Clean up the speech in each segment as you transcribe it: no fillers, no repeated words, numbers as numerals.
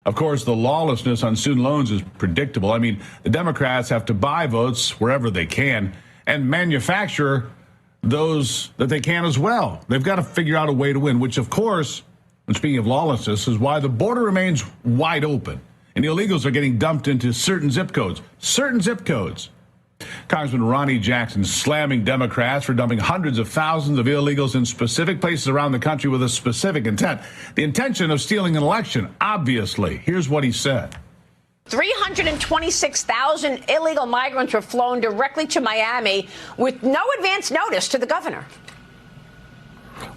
Of course, the lawlessness on student loans is predictable. I mean, the Democrats have to buy votes wherever they can and manufacture those that they can as well. They've got to figure out a way to win, which, of course, and speaking of lawlessness, is why the border remains wide open and illegals are getting dumped into certain zip codes. Congressman Ronnie Jackson slamming Democrats for dumping hundreds of thousands of illegals in specific places around the country with a specific intent. The intention of stealing an election, obviously. Here's what he said. 326,000 illegal migrants were flown directly to Miami with no advance notice to the governor.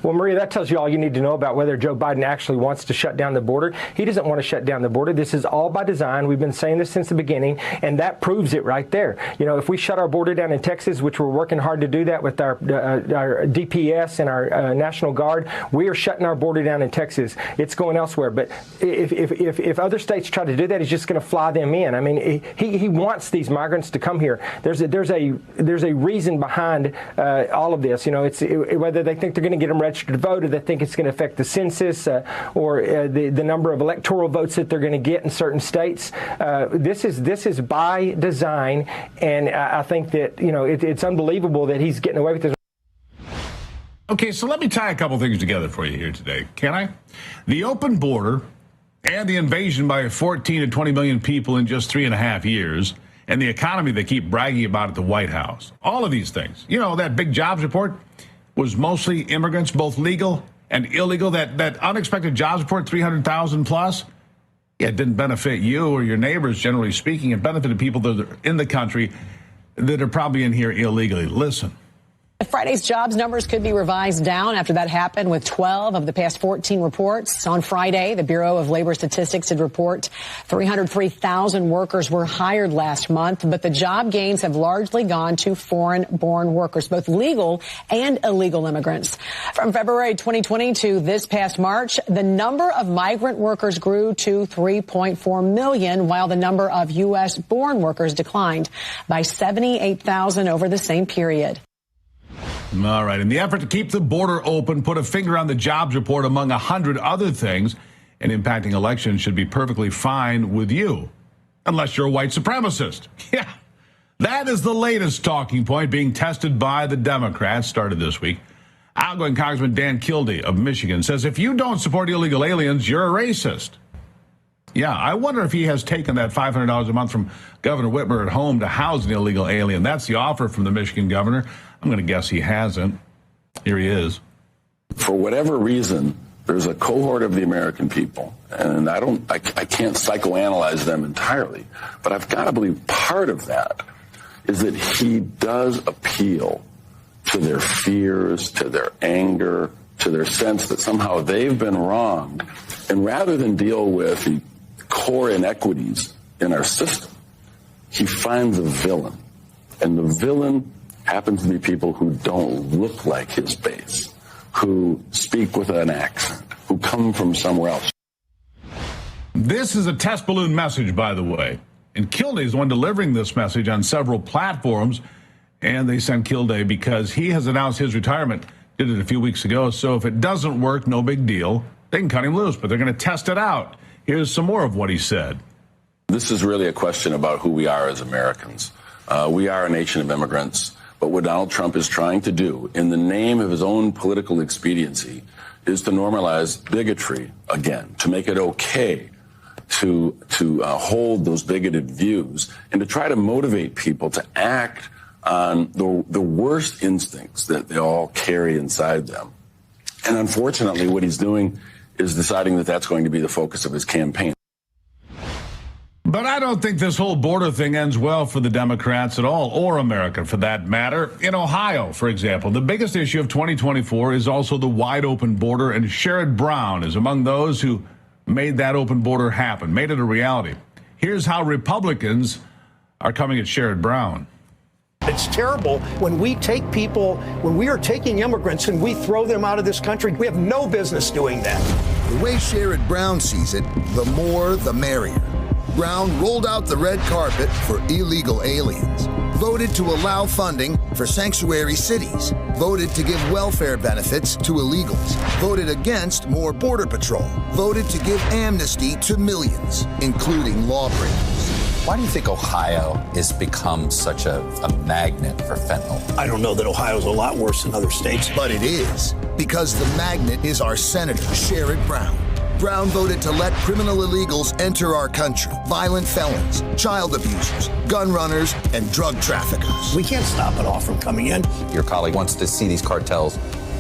Well, Maria, that tells you all you need to know about whether Joe Biden actually wants to shut down the border. He doesn't want to shut down the border. This is all by design. We've been saying this since the beginning, and that proves it right there. You know, if we shut our border down in Texas, which we're working hard to do that with our DPS and our National Guard, we are shutting our border down in Texas. It's going elsewhere. But if other states try to do that, he's just going to fly them in. I mean, he wants these migrants to come here. There's a reason behind all of this. You know, it's whether they think they're going to get them registered to vote, or they think it's going to affect the census or the number of electoral votes that they're going to get in certain states. This is by design, and I think that, you know, it's unbelievable that he's getting away with this. Okay, so let me tie a couple things together for you here today, can I? The open border and the invasion by 14 to 20 million people in just 3.5 years, and the economy they keep bragging about at the White House. All of these things. You know, that big jobs report was mostly immigrants, both legal and illegal. That unexpected jobs report, 300,000 plus, yeah, it didn't benefit you or your neighbors, generally speaking. It benefited people that are in the country that are probably in here illegally. Listen. Friday's jobs numbers could be revised down after that happened with 12 of the past 14 reports. On Friday, the Bureau of Labor Statistics did report 303,000 workers were hired last month, but the job gains have largely gone to foreign-born workers, both legal and illegal immigrants. From February 2020 to this past March, the number of migrant workers grew to 3.4 million, while the number of U.S.-born workers declined by 78,000 over the same period. All right. In the effort to keep the border open, put a finger on the jobs report, among 100 other things, and impacting elections should be perfectly fine with you, unless you're a white supremacist. Yeah, that is the latest talking point being tested by the Democrats, started this week. Outgoing Congressman Dan Kildee of Michigan says if you don't support illegal aliens, you're a racist. Yeah, I wonder if he has taken that $500 a month from Governor Whitmer at home to house an illegal alien. That's the offer from the Michigan governor. I'm going to guess he hasn't. Here he is. For whatever reason, there's a cohort of the American people, and I can't psychoanalyze them entirely, but I've got to believe part of that is that he does appeal to their fears, to their anger, to their sense that somehow they've been wronged. And rather than deal with the core inequities in our system, he finds a villain. And the villain happens to be people who don't look like his base, who speak with an accent, who come from somewhere else. This is a test balloon message, by the way. And Kildee is the one delivering this message on several platforms. And they sent Kildee because he has announced his retirement. Did it a few weeks ago. So if it doesn't work, no big deal. They can cut him loose, but they're going to test it out. Here's some more of what he said. This is really a question about who we are as Americans. We are a nation of immigrants. But what Donald Trump is trying to do, in the name of his own political expediency, is to normalize bigotry again, to make it okay to hold those bigoted views and to try to motivate people to act on the worst instincts that they all carry inside them. And unfortunately, what he's doing is deciding that that's going to be the focus of his campaign. But I don't think this whole border thing ends well for the Democrats at all, or America for that matter. In Ohio, for example, the biggest issue of 2024 is also the wide open border, and Sherrod Brown is among those who made that open border happen, made it a reality. Here's how Republicans are coming at Sherrod Brown. It's terrible when we take people, when we are taking immigrants and we throw them out of this country. We have no business doing that. The way Sherrod Brown sees it, the more the merrier. Brown rolled out the red carpet for illegal aliens. voted to allow funding for sanctuary cities, voted to give welfare benefits to illegals, voted against more border patrol, voted to give amnesty to millions, including lawbreakers. Why do you think Ohio has become such a magnet for fentanyl? I don't know that Ohio's a lot worse than other states. But it is, because the magnet is our Senator, Sherrod Brown. Brown voted to let criminal illegals enter our country, violent felons, child abusers, gun runners, and drug traffickers. We can't stop it all from coming in. Your colleague wants to see these cartels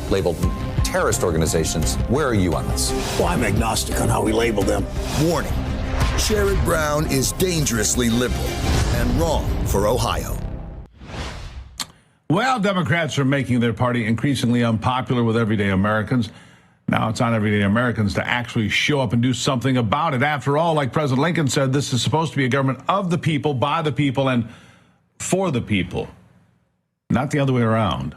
labeled terrorist organizations. Where are you on this? Well, I'm agnostic on how we label them. Warning, Sherrod Brown is dangerously liberal and wrong for Ohio. Well, Democrats are making their party increasingly unpopular with everyday Americans. Now it's on everyday Americans to actually show up and do something about it. After all, like President Lincoln said, this is supposed to be a government of the people, by the people, and for the people, not the other way around.